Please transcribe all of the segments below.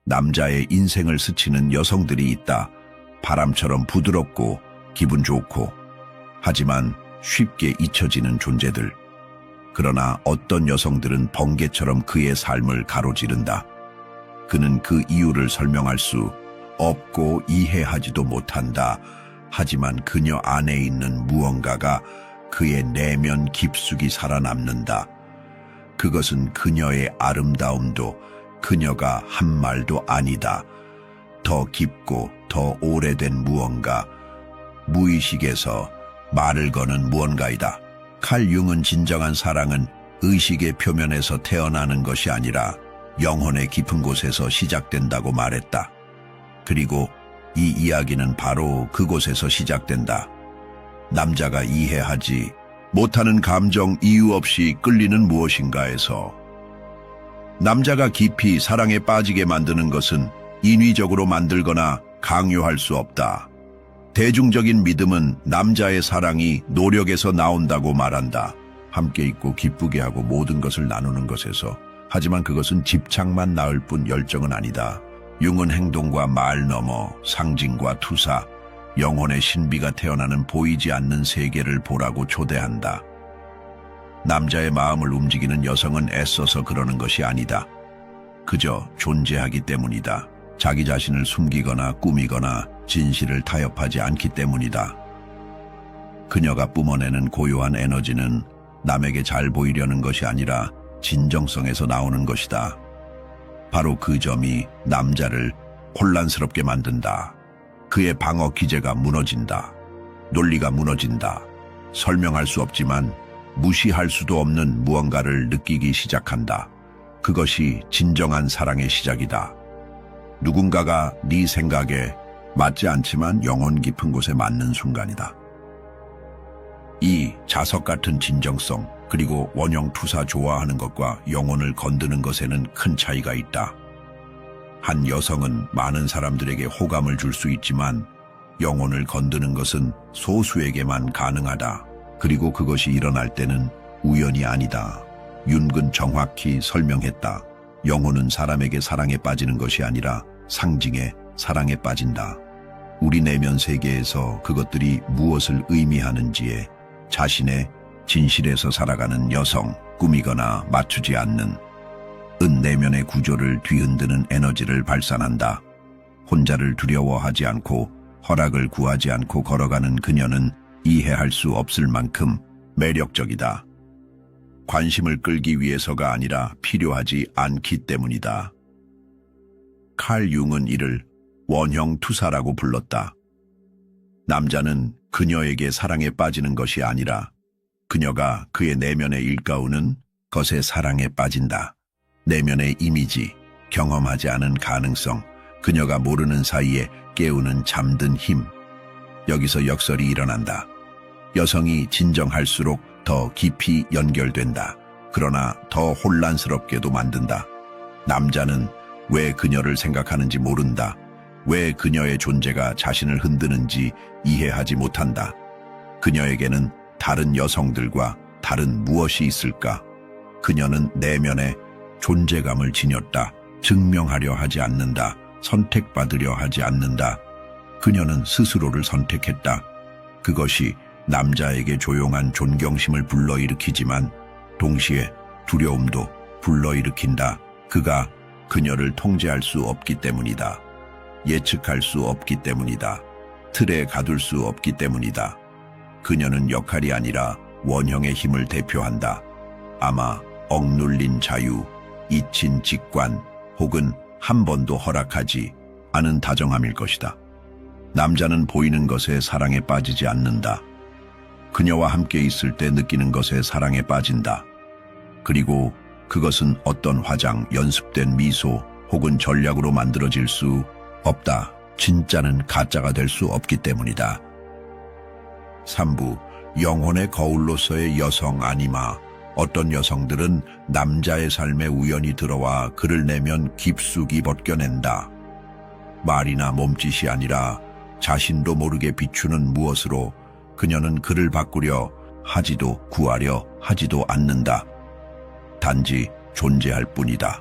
남자의 인생을 스치는 여성들이 있다. 바람처럼 부드럽고 기분 좋고 하지만 쉽게 잊혀지는 존재들. 그러나 어떤 여성들은 번개처럼 그의 삶을 가로지른다. 그는 그 이유를 설명할 수 없고 이해하지도 못한다. 하지만 그녀 안에 있는 무언가가 그의 내면 깊숙이 살아남는다. 그것은 그녀의 아름다움도 그녀가 한 말도 아니다. 더 깊고 더 오래된 무언가, 무의식에서 말을 거는 무언가이다. 칼 융은 진정한 사랑은 의식의 표면에서 태어나는 것이 아니라 영혼의 깊은 곳에서 시작된다고 말했다. 그리고 이 이야기는 바로 그곳에서 시작된다. 남자가 이해하지 못하는 감정, 이유 없이 끌리는 무엇인가에서. 남자가 깊이 사랑에 빠지게 만드는 것은 인위적으로 만들거나 강요할 수 없다. 대중적인 믿음은 남자의 사랑이 노력에서 나온다고 말한다. 함께 있고 기쁘게 하고 모든 것을 나누는 것에서. 하지만 그것은 집착만 낳을 뿐 열정은 아니다. 융은 행동과 말 넘어 상징과 투사, 영혼의 신비가 태어나는 보이지 않는 세계를 보라고 초대한다. 남자의 마음을 움직이는 여성은 애써서 그러는 것이 아니다. 그저 존재하기 때문이다. 자기 자신을 숨기거나 꾸미거나 진실을 타협하지 않기 때문이다. 그녀가 뿜어내는 고요한 에너지는 남에게 잘 보이려는 것이 아니라 진정성에서 나오는 것이다. 바로 그 점이 남자를 혼란스럽게 만든다. 그의 방어 기제가 무너진다. 논리가 무너진다. 설명할 수 없지만 무시할 수도 없는 무언가를 느끼기 시작한다. 그것이 진정한 사랑의 시작이다. 누군가가 네 생각에 맞지 않지만 영혼 깊은 곳에 맞는 순간이다. 이 자석 같은 진정성, 그리고 원형 투사 좋아하는 것과 영혼을 건드는 것에는 큰 차이가 있다. 한 여성은 많은 사람들에게 호감을 줄 수 있지만 영혼을 건드는 것은 소수에게만 가능하다. 그리고 그것이 일어날 때는 우연이 아니다. 윤근 정확히 설명했다. 영혼은 사람에게 사랑에 빠지는 것이 아니라 상징에 사랑에 빠진다. 우리 내면 세계에서 그것들이 무엇을 의미하는지에 자신의 진실에서 살아가는 여성, 꾸미거나 맞추지 않는 내면의 구조를 뒤흔드는 에너지를 발산한다. 혼자를 두려워하지 않고 허락을 구하지 않고 걸어가는 그녀는 이해할 수 없을 만큼 매력적이다. 관심을 끌기 위해서가 아니라 필요하지 않기 때문이다. 칼 융은 이를 원형 투사라고 불렀다. 남자는 그녀에게 사랑에 빠지는 것이 아니라 그녀가 그의 내면에 일가우는 것에 사랑에 빠진다. 내면의 이미지, 경험하지 않은 가능성, 그녀가 모르는 사이에 깨우는 잠든 힘. 여기서 역설이 일어난다. 여성이 진정할수록 더 깊이 연결된다. 그러나 더 혼란스럽게도 만든다. 남자는 왜 그녀를 생각하는지 모른다. 왜 그녀의 존재가 자신을 흔드는지 이해하지 못한다. 그녀에게는 다른 여성들과 다른 무엇이 있을까? 그녀는 내면에 존재감을 지녔다. 증명하려 하지 않는다. 선택받으려 하지 않는다. 그녀는 스스로를 선택했다. 그것이 남자에게 조용한 존경심을 불러일으키지만 동시에 두려움도 불러일으킨다. 그가 그녀를 통제할 수 없기 때문이다. 예측할 수 없기 때문이다. 틀에 가둘 수 없기 때문이다. 그녀는 역할이 아니라 원형의 힘을 대표한다. 아마 억눌린 자유, 잊힌 직관, 혹은 한 번도 허락하지 않은 다정함일 것이다. 남자는 보이는 것에 사랑에 빠지지 않는다. 그녀와 함께 있을 때 느끼는 것에 사랑에 빠진다. 그리고 그것은 어떤 화장, 연습된 미소 혹은 전략으로 만들어질 수 없다. 진짜는 가짜가 될 수 없기 때문이다. 3부, 영혼의 거울로서의 여성 아니마. 어떤 여성들은 남자의 삶에 우연히 들어와 글을 내면 깊숙이 벗겨낸다. 말이나 몸짓이 아니라 자신도 모르게 비추는 무엇으로 그녀는 그를 바꾸려 하지도 구하려 하지도 않는다. 단지 존재할 뿐이다.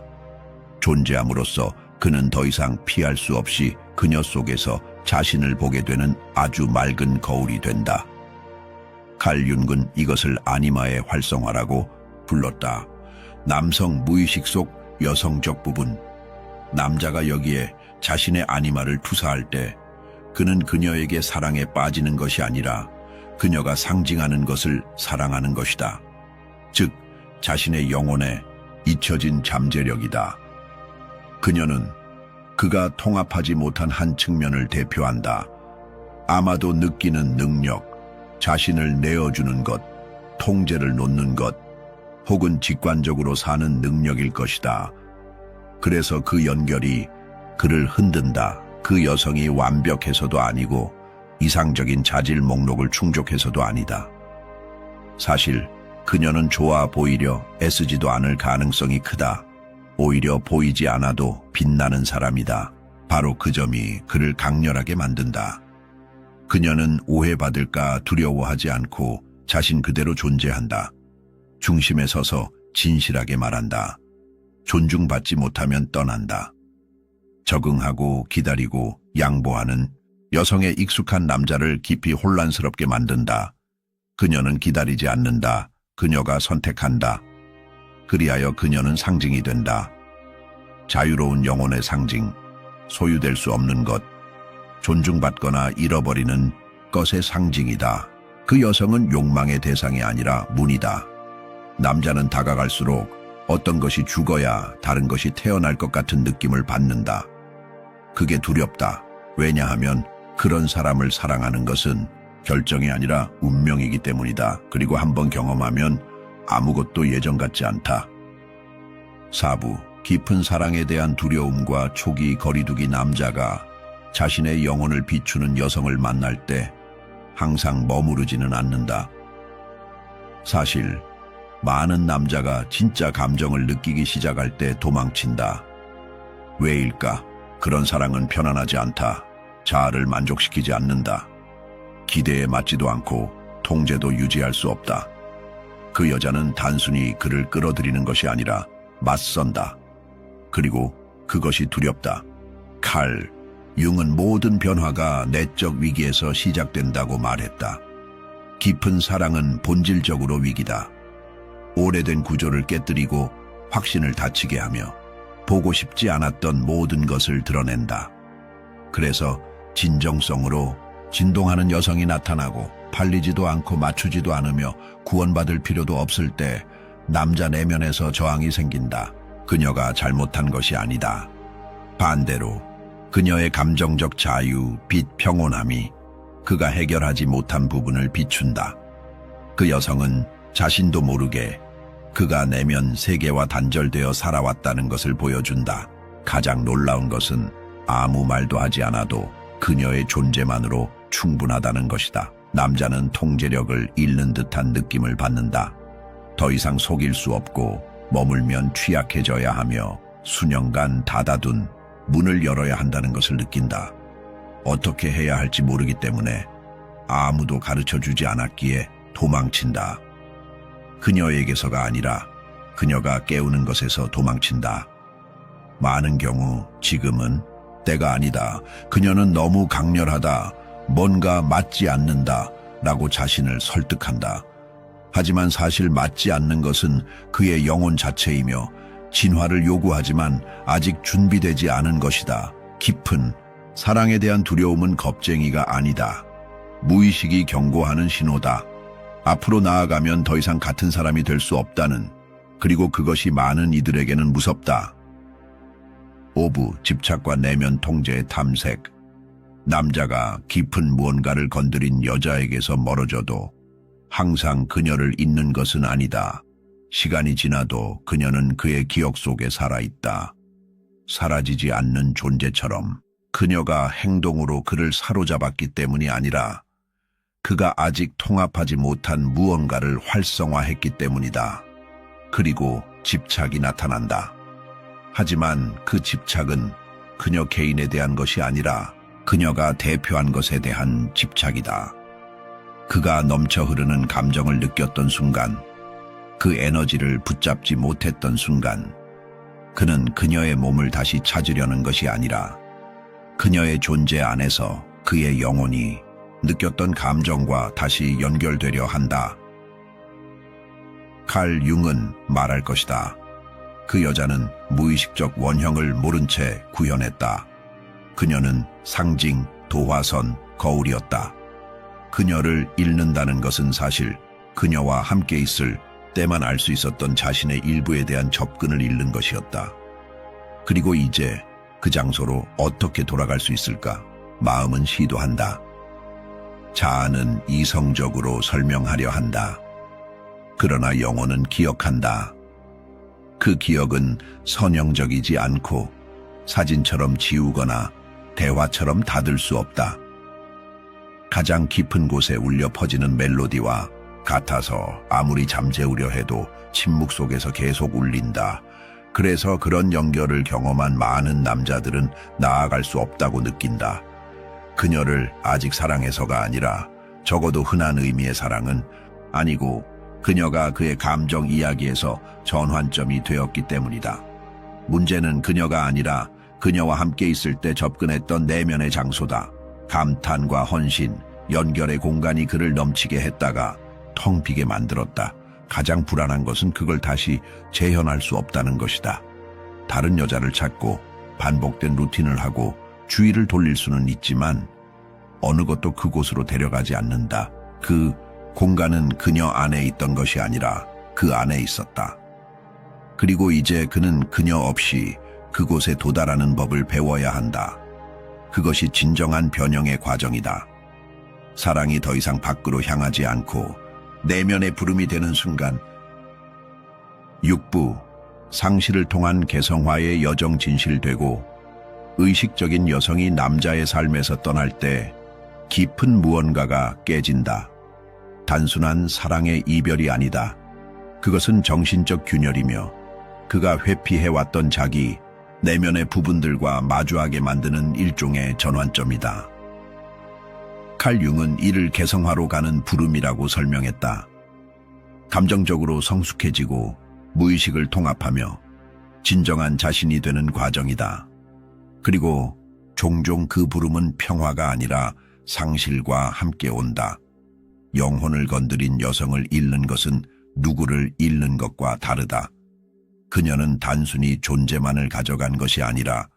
존재함으로써 그는 더 이상 피할 수 없이 그녀 속에서 자신을 보게 되는 아주 맑은 거울이 된다. 칼 융은 이것을 아니마의 활성화라고 불렀다. 남성 무의식 속 여성적 부분. 남자가 여기에 자신의 아니마를 투사할 때 그는 그녀에게 사랑에 빠지는 것이 아니라 그녀가 상징하는 것을 사랑하는 것이다. 즉, 자신의 영혼에 잊혀진 잠재력이다. 그녀는 그가 통합하지 못한 한 측면을 대표한다. 아마도 느끼는 능력, 자신을 내어주는 것, 통제를 놓는 것, 혹은 직관적으로 사는 능력일 것이다. 그래서 그 연결이 그를 흔든다. 그 여성이 완벽해서도 아니고 이상적인 자질 목록을 충족해서도 아니다. 사실 그녀는 좋아 보이려 애쓰지도 않을 가능성이 크다. 오히려 보이지 않아도 빛나는 사람이다. 바로 그 점이 그를 강렬하게 만든다. 그녀는 오해받을까 두려워하지 않고 자신 그대로 존재한다. 중심에 서서 진실하게 말한다. 존중받지 못하면 떠난다. 적응하고 기다리고 양보하는 여성의 익숙한 남자를 깊이 혼란스럽게 만든다. 그녀는 기다리지 않는다. 그녀가 선택한다. 그리하여 그녀는 상징이 된다. 자유로운 영혼의 상징, 소유될 수 없는 것, 존중받거나 잃어버리는 것의 상징이다. 그 여성은 욕망의 대상이 아니라 문이다. 남자는 다가갈수록 어떤 것이 죽어야 다른 것이 태어날 것 같은 느낌을 받는다. 그게 두렵다. 왜냐하면 그런 사람을 사랑하는 것은 결정이 아니라 운명이기 때문이다. 그리고 한번 경험하면 아무것도 예전 같지 않다. 4부, 깊은 사랑에 대한 두려움과 초기 거리두기. 남자가 자신의 영혼을 비추는 여성을 만날 때 항상 머무르지는 않는다. 사실 많은 남자가 진짜 감정을 느끼기 시작할 때 도망친다. 왜일까? 그런 사랑은 편안하지 않다. 자아를 만족시키지 않는다. 기대에 맞지도 않고 통제도 유지할 수 없다. 그 여자는 단순히 그를 끌어들이는 것이 아니라 맞선다. 그리고 그것이 두렵다. 칼 융은 모든 변화가 내적 위기에서 시작된다고 말했다. 깊은 사랑은 본질적으로 위기다. 오래된 구조를 깨뜨리고 확신을 다치게 하며 보고 싶지 않았던 모든 것을 드러낸다. 그래서 진정성으로 진동하는 여성이 나타나고 팔리지도 않고 맞추지도 않으며 구원받을 필요도 없을 때 남자 내면에서 저항이 생긴다. 그녀가 잘못한 것이 아니다. 반대로 그녀의 감정적 자유, 빛, 평온함이 그가 해결하지 못한 부분을 비춘다. 그 여성은 자신도 모르게 그가 내면 세계와 단절되어 살아왔다는 것을 보여준다. 가장 놀라운 것은 아무 말도 하지 않아도 그녀의 존재만으로 충분하다는 것이다. 남자는 통제력을 잃는 듯한 느낌을 받는다. 더 이상 속일 수 없고 머물면 취약해져야 하며 수년간 닫아둔 문을 열어야 한다는 것을 느낀다. 어떻게 해야 할지 모르기 때문에 아무도 가르쳐주지 않았기에 도망친다. 그녀에게서가 아니라 그녀가 깨우는 것에서 도망친다. 많은 경우 지금은 때가 아니다. 그녀는 너무 강렬하다. 뭔가 맞지 않는다. 라고 자신을 설득한다. 하지만 사실 맞지 않는 것은 그의 영혼 자체이며 진화를 요구하지만 아직 준비되지 않은 것이다. 깊은 사랑에 대한 두려움은 겁쟁이가 아니다. 무의식이 경고하는 신호다. 앞으로 나아가면 더 이상 같은 사람이 될 수 없다는, 그리고 그것이 많은 이들에게는 무섭다. 5부, 집착과 내면 통제의 탐색. 남자가 깊은 무언가를 건드린 여자에게서 멀어져도 항상 그녀를 잊는 것은 아니다. 시간이 지나도 그녀는 그의 기억 속에 살아있다. 사라지지 않는 존재처럼. 그녀가 행동으로 그를 사로잡았기 때문이 아니라 그가 아직 통합하지 못한 무언가를 활성화했기 때문이다. 그리고 집착이 나타난다. 하지만 그 집착은 그녀 개인에 대한 것이 아니라 그녀가 대표한 것에 대한 집착이다. 그가 넘쳐 흐르는 감정을 느꼈던 순간, 그 에너지를 붙잡지 못했던 순간, 그는 그녀의 몸을 다시 찾으려는 것이 아니라 그녀의 존재 안에서 그의 영혼이 느꼈던 감정과 다시 연결되려 한다. 칼 융은 말할 것이다. 그 여자는 무의식적 원형을 모른 채 구현했다. 그녀는 상징, 도화선, 거울이었다. 그녀를 잃는다는 것은 사실 그녀와 함께 있을 때만 알 수 있었던 자신의 일부에 대한 접근을 잃는 것이었다. 그리고 이제 그 장소로 어떻게 돌아갈 수 있을까? 마음은 시도한다. 자아는 이성적으로 설명하려 한다. 그러나 영혼은 기억한다. 그 기억은 선형적이지 않고 사진처럼 지우거나 대화처럼 닫을 수 없다. 가장 깊은 곳에 울려 퍼지는 멜로디와 같아서 아무리 잠재우려 해도 침묵 속에서 계속 울린다. 그래서 그런 연결을 경험한 많은 남자들은 나아갈 수 없다고 느낀다. 그녀를 아직 사랑해서가 아니라 적어도 흔한 의미의 사랑은 아니고 그녀가 그의 감정 이야기에서 전환점이 되었기 때문이다. 문제는 그녀가 아니라 그녀와 함께 있을 때 접근했던 내면의 장소다. 감탄과 헌신, 연결의 공간이 그를 넘치게 했다가 텅 비게 만들었다. 가장 불안한 것은 그걸 다시 재현할 수 없다는 것이다. 다른 여자를 찾고 반복된 루틴을 하고 주의를 돌릴 수는 있지만 어느 것도 그곳으로 데려가지 않는다. 그 공간은 그녀 안에 있던 것이 아니라 그 안에 있었다. 그리고 이제 그는 그녀 없이 그곳에 도달하는 법을 배워야 한다. 그것이 진정한 변형의 과정이다. 사랑이 더 이상 밖으로 향하지 않고 내면의 부름이 되는 순간 육부, 상실을 통한 개성화의 여정 진실되고 의식적인 여성이 남자의 삶에서 떠날 때 깊은 무언가가 깨진다. 단순한 사랑의 이별이 아니다. 그것은 정신적 균열이며 그가 회피해왔던 자기 내면의 부분들과 마주하게 만드는 일종의 전환점이다. 칼 융은 이를 개성화로 가는 부름이라고 설명했다. 감정적으로 성숙해지고 무의식을 통합하며 진정한 자신이 되는 과정이다. 그리고 종종 그 부름은 평화가 아니라 상실과 함께 온다. 영혼을 건드린 여성을 잃는 것은 누구를 잃는 것과 다르다. 그녀는 단순히 존재만을 가져간 것이 아니라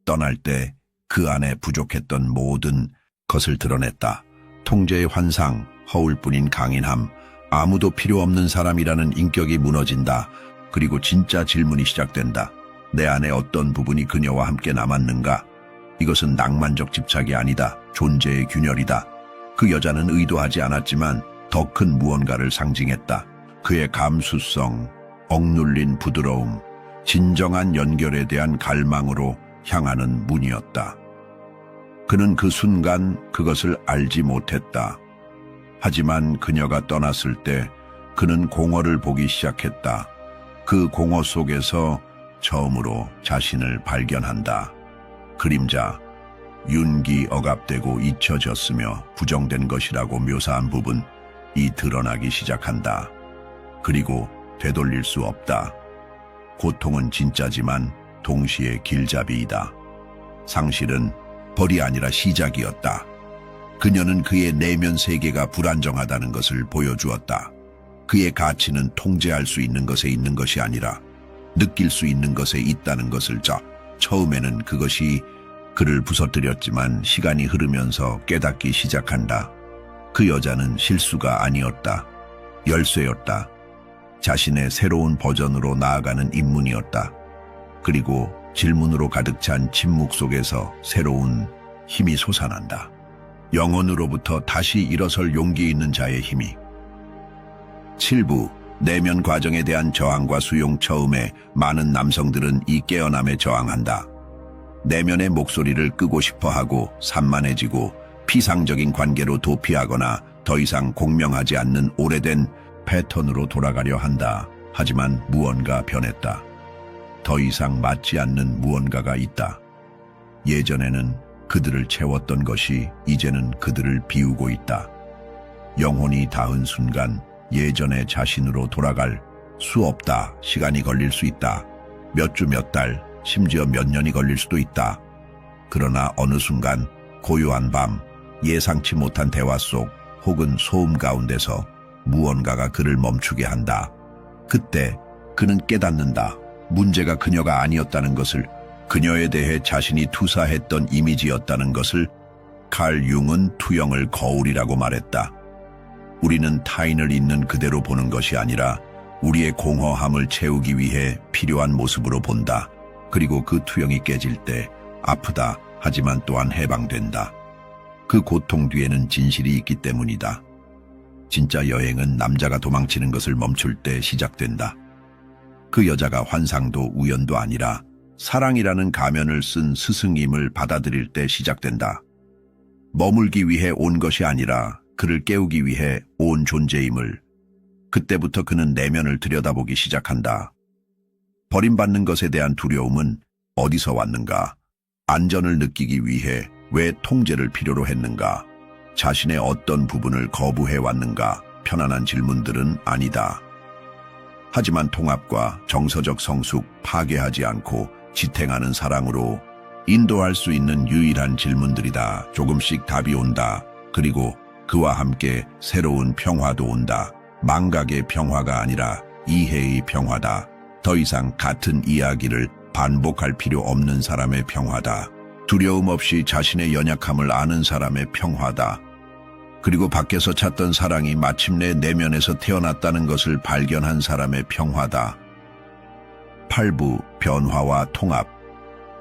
떠날 때 그 안에 부족했던 모든 것을 드러냈다. 통제의 환상, 허울뿐인 강인함, 아무도 필요 없는 사람이라는 인격이 무너진다. 그리고 진짜 질문이 시작된다. 내 안에 어떤 부분이 그녀와 함께 남았는가? 이것은 낭만적 집착이 아니다. 존재의 균열이다. 그 여자는 의도하지 않았지만 더 큰 무언가를 상징했다. 그의 감수성, 억눌린 부드러움, 진정한 연결에 대한 갈망으로 향하는 문이었다. 그는 그 순간 그것을 알지 못했다. 하지만 그녀가 떠났을 때 그는 공허를 보기 시작했다. 그 공허 속에서 처음으로 자신을 발견한다. 그림자, 윤기 억압되고 잊혀졌으며 부정된 것이라고 묘사한 부분이 드러나기 시작한다. 그리고 되돌릴 수 없다. 고통은 진짜지만 동시에 길잡이이다. 상실은 벌이 아니라 시작이었다. 그녀는 그의 내면 세계가 불안정하다는 것을 보여주었다. 그의 가치는 통제할 수 있는 것에 있는 것이 아니라 느낄 수 있는 것에 있다는 것을 처음에는 그것이 그를 부서뜨렸지만 시간이 흐르면서 깨닫기 시작한다. 그 여자는 실수가 아니었다. 열쇠였다. 자신의 새로운 버전으로 나아가는 입문이었다. 그리고 질문으로 가득 찬 침묵 속에서 새로운 힘이 솟아난다. 영혼으로부터 다시 일어설 용기 있는 자의 힘이. 7부, 내면 과정에 대한 저항과 수용. 처음에 많은 남성들은 이 깨어남에 저항한다. 내면의 목소리를 끄고 싶어하고 산만해지고 피상적인 관계로 도피하거나 더 이상 공명하지 않는 오래된 패턴으로 돌아가려 한다. 하지만 무언가 변했다. 더 이상 맞지 않는 무언가가 있다. 예전에는 그들을 채웠던 것이 이제는 그들을 비우고 있다. 영혼이 닿은 순간 예전의 자신으로 돌아갈 수 없다. 시간이 걸릴 수 있다. 몇 주, 몇 달, 심지어 몇 년이 걸릴 수도 있다. 그러나 어느 순간 고요한 밤, 예상치 못한 대화 속 혹은 소음 가운데서 무언가가 그를 멈추게 한다. 그때 그는 깨닫는다. 문제가 그녀가 아니었다는 것을, 그녀에 대해 자신이 투사했던 이미지였다는 것을. 칼 융은 투영을 거울이라고 말했다. 우리는 타인을 있는 그대로 보는 것이 아니라 우리의 공허함을 채우기 위해 필요한 모습으로 본다. 그리고 그 투영이 깨질 때 아프다 하지만 또한 해방된다. 그 고통 뒤에는 진실이 있기 때문이다. 진짜 여행은 남자가 도망치는 것을 멈출 때 시작된다. 그 여자가 환상도 우연도 아니라 사랑이라는 가면을 쓴 스승임을 받아들일 때 시작된다. 머물기 위해 온 것이 아니라 그를 깨우기 위해 온 존재임을. 그때부터 그는 내면을 들여다보기 시작한다. 버림받는 것에 대한 두려움은 어디서 왔는가? 안전을 느끼기 위해 왜 통제를 필요로 했는가? 자신의 어떤 부분을 거부해왔는가? 편안한 질문들은 아니다. 하지만 통합과 정서적 성숙, 파괴하지 않고 지탱하는 사랑으로 인도할 수 있는 유일한 질문들이다. 조금씩 답이 온다. 그리고 그와 함께 새로운 평화도 온다. 망각의 평화가 아니라 이해의 평화다. 더 이상 같은 이야기를 반복할 필요 없는 사람의 평화다. 두려움 없이 자신의 연약함을 아는 사람의 평화다. 그리고 밖에서 찾던 사랑이 마침내 내면에서 태어났다는 것을 발견한 사람의 평화다. 8부 변화와 통합.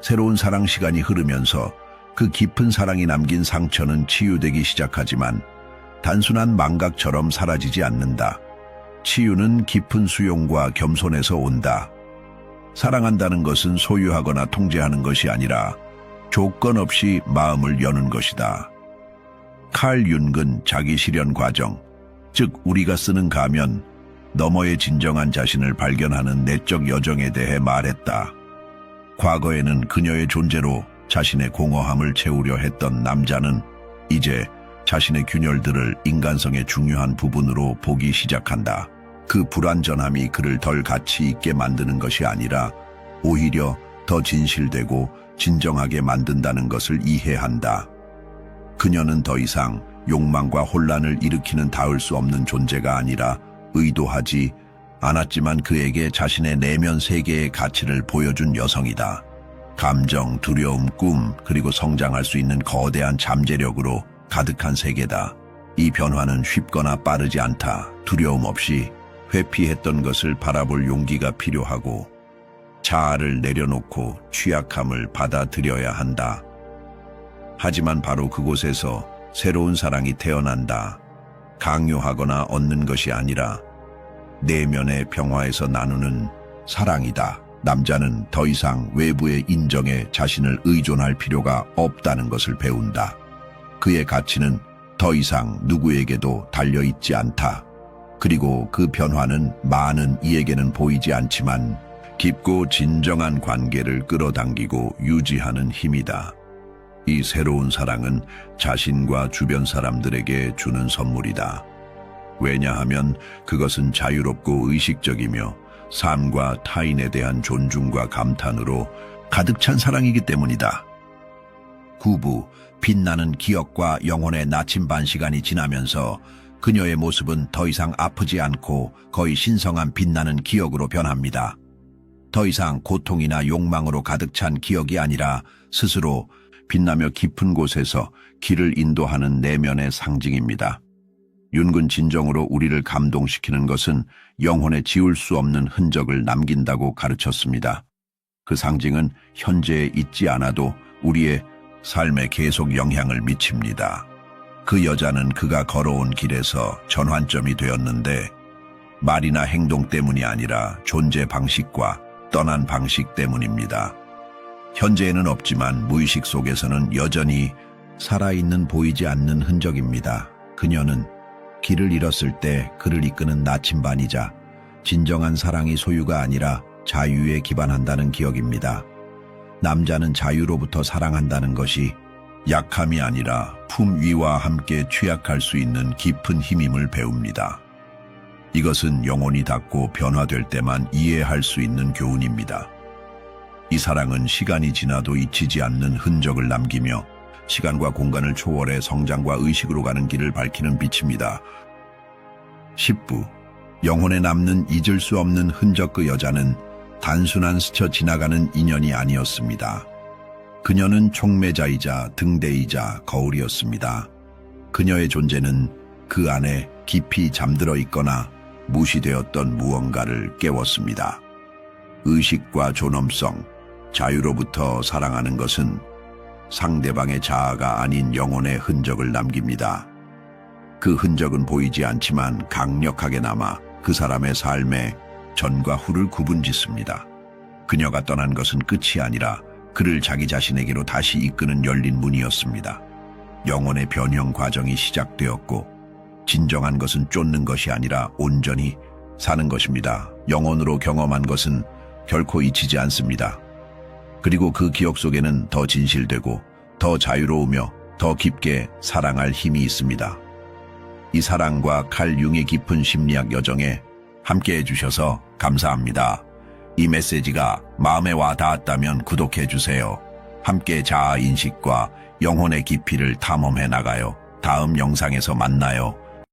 새로운 사랑 시간이 흐르면서 그 깊은 사랑이 남긴 상처는 치유되기 시작하지만 단순한 망각처럼 사라지지 않는다. 치유는 깊은 수용과 겸손에서 온다. 사랑한다는 것은 소유하거나 통제하는 것이 아니라 조건 없이 마음을 여는 것이다. 칼 융은 자기 실현 과정, 즉 우리가 쓰는 가면, 너머의 진정한 자신을 발견하는 내적 여정에 대해 말했다. 과거에는 그녀의 존재로 자신의 공허함을 채우려 했던 남자는 이제 자신의 균열들을 인간성의 중요한 부분으로 보기 시작한다. 그 불완전함이 그를 덜 가치 있게 만드는 것이 아니라 오히려 더 진실되고 진정하게 만든다는 것을 이해한다. 그녀는 더 이상 욕망과 혼란을 일으키는 닿을 수 없는 존재가 아니라 의도하지 않았지만 그에게 자신의 내면 세계의 가치를 보여준 여성이다. 감정, 두려움, 꿈, 그리고 성장할 수 있는 거대한 잠재력으로 가득한 세계다. 이 변화는 쉽거나 빠르지 않다. 두려움 없이 회피했던 것을 바라볼 용기가 필요하고 자아를 내려놓고 취약함을 받아들여야 한다. 하지만 바로 그곳에서 새로운 사랑이 태어난다. 강요하거나 얻는 것이 아니라 내면의 평화에서 나누는 사랑이다. 남자는 더 이상 외부의 인정에 자신을 의존할 필요가 없다는 것을 배운다. 그의 가치는 더 이상 누구에게도 달려있지 않다. 그리고 그 변화는 많은 이에게는 보이지 않지만 깊고 진정한 관계를 끌어당기고 유지하는 힘이다. 이 새로운 사랑은 자신과 주변 사람들에게 주는 선물이다. 왜냐하면 그것은 자유롭고 의식적이며 삶과 타인에 대한 존중과 감탄으로 가득 찬 사랑이기 때문이다. 9부 빛나는 기억과 영혼의 나침반 시간이 지나면서 그녀의 모습은 더 이상 아프지 않고 거의 신성한 빛나는 기억으로 변합니다. 더 이상 고통이나 욕망으로 가득 찬 기억이 아니라 스스로 빛나며 깊은 곳에서 길을 인도하는 내면의 상징입니다. 융은 진정으로 우리를 감동시키는 것은 영혼에 지울 수 없는 흔적을 남긴다고 가르쳤습니다. 그 상징은 현재에 있지 않아도 우리의 삶에 계속 영향을 미칩니다. 그 여자는 그가 걸어온 길에서 전환점이 되었는데 말이나 행동 때문이 아니라 존재 방식과 떠난 방식 때문입니다. 현재에는 없지만 무의식 속에서는 여전히 살아있는 보이지 않는 흔적입니다. 그녀는 길을 잃었을 때 그를 이끄는 나침반이자 진정한 사랑이 소유가 아니라 자유에 기반한다는 기억입니다. 남자는 자유로부터 사랑한다는 것이 약함이 아니라 품위와 함께 취약할 수 있는 깊은 힘임을 배웁니다. 이것은 영혼이 닿고 변화될 때만 이해할 수 있는 교훈입니다. 이 사랑은 시간이 지나도 잊히지 않는 흔적을 남기며 시간과 공간을 초월해 성장과 의식으로 가는 길을 밝히는 빛입니다. 10부 영혼에 남는 잊을 수 없는 흔적. 그 여자는 단순한 스쳐 지나가는 인연이 아니었습니다. 그녀는 촉매자이자 등대이자 거울이었습니다. 그녀의 존재는 그 안에 깊이 잠들어 있거나 무시되었던 무언가를 깨웠습니다. 의식과 존엄성, 자유로부터 사랑하는 것은 상대방의 자아가 아닌 영혼의 흔적을 남깁니다. 그 흔적은 보이지 않지만 강력하게 남아 그 사람의 삶에 전과 후를 구분짓습니다. 그녀가 떠난 것은 끝이 아니라 그를 자기 자신에게로 다시 이끄는 열린 문이었습니다. 영혼의 변형 과정이 시작되었고 진정한 것은 쫓는 것이 아니라 온전히 사는 것입니다. 영혼으로 경험한 것은 결코 잊히지 않습니다. 그리고 그 기억 속에는 더 진실되고 더 자유로우며 더 깊게 사랑할 힘이 있습니다. 이 사랑과 칼 융의 깊은 심리학 여정에 함께 해주셔서 감사합니다. 이 메시지가 마음에 와 닿았다면 구독해주세요. 함께 자아 인식과 영혼의 깊이를 탐험해 나가요. 다음 영상에서 만나요.